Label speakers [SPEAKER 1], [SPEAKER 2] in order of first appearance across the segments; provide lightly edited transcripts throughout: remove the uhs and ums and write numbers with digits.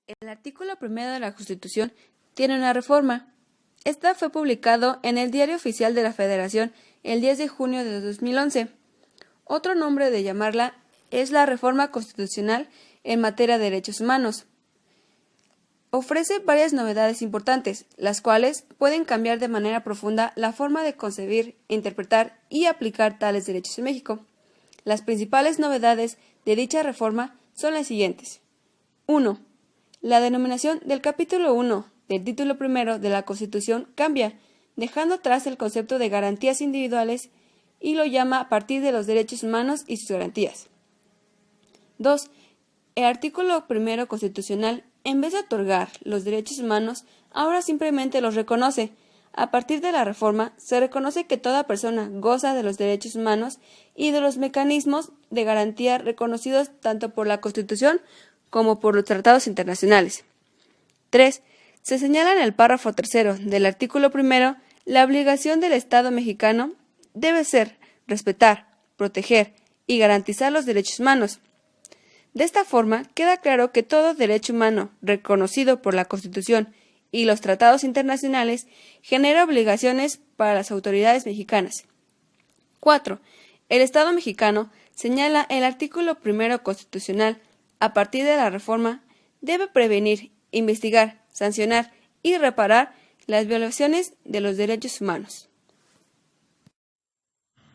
[SPEAKER 1] El artículo primero de la Constitución tiene una reforma. Esta fue publicado en el Diario Oficial de la Federación el 10 de junio de 2011. Otro nombre de llamarla es la Reforma Constitucional en materia de derechos humanos. Ofrece varias novedades importantes, las cuales pueden cambiar de manera profunda la forma de concebir, interpretar y aplicar tales derechos en México. Las principales novedades de dicha reforma son las siguientes. 1. La denominación del capítulo 1 del título primero de la Constitución cambia, dejando atrás el concepto de garantías individuales y lo llama a partir de los derechos humanos y sus garantías. 2. El artículo primero constitucional, en vez de otorgar los derechos humanos, ahora simplemente los reconoce. A partir de la reforma, se reconoce que toda persona goza de los derechos humanos y de los mecanismos de garantía reconocidos tanto por la Constitución como por los tratados internacionales. 3. Se señala en el párrafo tercero del artículo primero la obligación del Estado mexicano debe ser respetar, proteger y garantizar los derechos humanos. De esta forma, queda claro que todo derecho humano reconocido por la Constitución y los tratados internacionales genera obligaciones para las autoridades mexicanas. 4. El Estado mexicano, señala el artículo primero constitucional, a partir de la reforma, debe prevenir, investigar, sancionar y reparar las violaciones de los derechos humanos.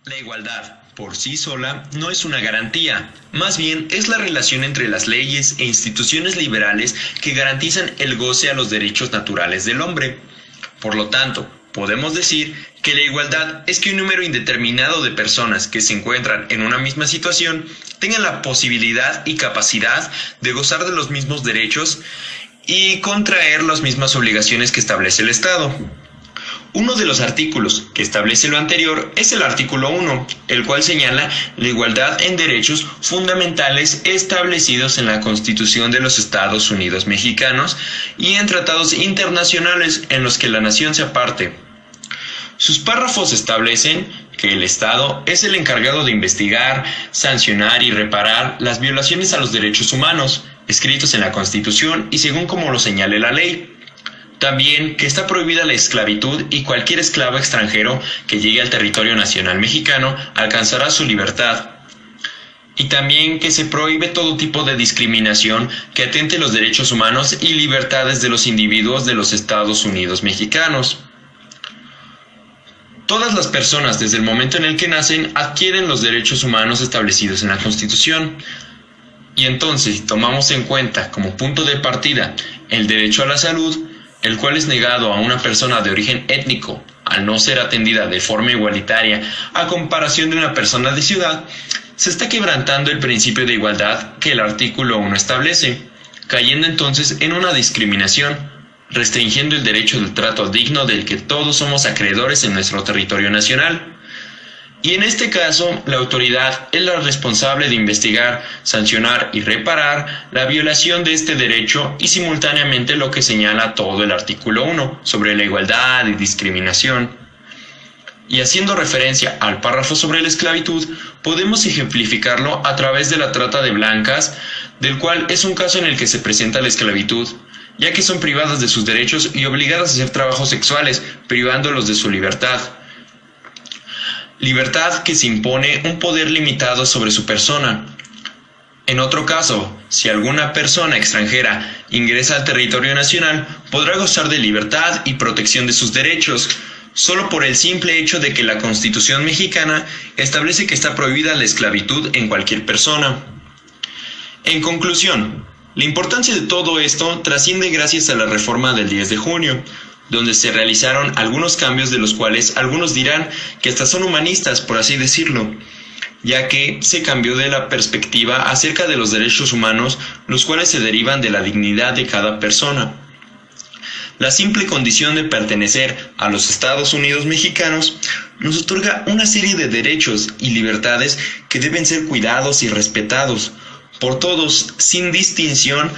[SPEAKER 2] La igualdad, por sí sola, no es una garantía, más bien es la relación entre las leyes e instituciones liberales que garantizan el goce a los derechos naturales del hombre. Por lo tanto, podemos decir que la igualdad es que un número indeterminado de personas que se encuentran en una misma situación tengan la posibilidad y capacidad de gozar de los mismos derechos y contraer las mismas obligaciones que establece el Estado. Uno de los artículos que establece lo anterior es el artículo 1, el cual señala la igualdad en derechos fundamentales establecidos en la Constitución de los Estados Unidos mexicanos y en tratados internacionales en los que la nación se aparte. Sus párrafos establecen que el Estado es el encargado de investigar, sancionar y reparar las violaciones a los derechos humanos, escritos en la Constitución y según como lo señale la ley. También que está prohibida la esclavitud y cualquier esclavo extranjero que llegue al territorio nacional mexicano alcanzará su libertad. Y también que se prohíbe todo tipo de discriminación que atente los derechos humanos y libertades de los individuos de los Estados Unidos mexicanos. Todas las personas, desde el momento en el que nacen, adquieren los derechos humanos establecidos en la Constitución. Y entonces, si tomamos en cuenta como punto de partida el derecho a la salud, el cual es negado a una persona de origen étnico al no ser atendida de forma igualitaria a comparación de una persona de ciudad, se está quebrantando el principio de igualdad que el artículo 1 establece, cayendo entonces en una discriminación, restringiendo el derecho del trato digno del que todos somos acreedores en nuestro territorio nacional. Y en este caso, la autoridad es la responsable de investigar, sancionar y reparar la violación de este derecho y simultáneamente lo que señala todo el artículo 1 sobre la igualdad y discriminación. Y haciendo referencia al párrafo sobre la esclavitud, podemos ejemplificarlo a través de la trata de blancas, del cual es un caso en el que se presenta la esclavitud, ya que son privadas de sus derechos y obligadas a hacer trabajos sexuales, privándolos de su libertad. Libertad que se impone un poder limitado sobre su persona. En otro caso, si alguna persona extranjera ingresa al territorio nacional, podrá gozar de libertad y protección de sus derechos, solo por el simple hecho de que la Constitución mexicana establece que está prohibida la esclavitud en cualquier persona. En conclusión, la importancia de todo esto trasciende gracias a la reforma del 10 de junio, donde se realizaron algunos cambios de los cuales algunos dirán que hasta son humanistas, por así decirlo, ya que se cambió de la perspectiva acerca de los derechos humanos, los cuales se derivan de la dignidad de cada persona. La simple condición de pertenecer a los Estados Unidos mexicanos nos otorga una serie de derechos y libertades que deben ser cuidados y respetados por todos sin distinción,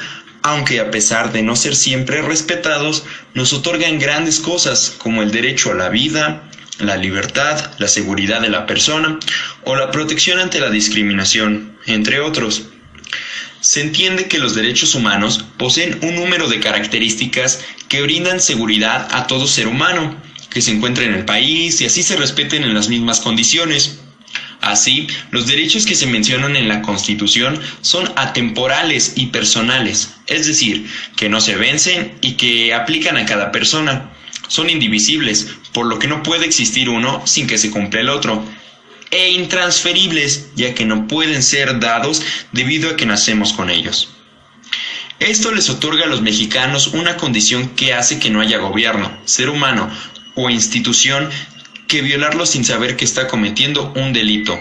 [SPEAKER 2] aunque a pesar de no ser siempre respetados, nos otorgan grandes cosas como el derecho a la vida, la libertad, la seguridad de la persona o la protección ante la discriminación, entre otros. Se entiende que los derechos humanos poseen un número de características que brindan seguridad a todo ser humano que se encuentre en el país y así se respeten en las mismas condiciones. Así, los derechos que se mencionan en la Constitución son atemporales y personales, es decir, que no se vencen y que aplican a cada persona. Son indivisibles, por lo que no puede existir uno sin que se cumpla el otro. E intransferibles, ya que no pueden ser dados debido a que nacemos con ellos. Esto les otorga a los mexicanos una condición que hace que no haya gobierno, ser humano o institución que violarlo sin saber que está cometiendo un delito.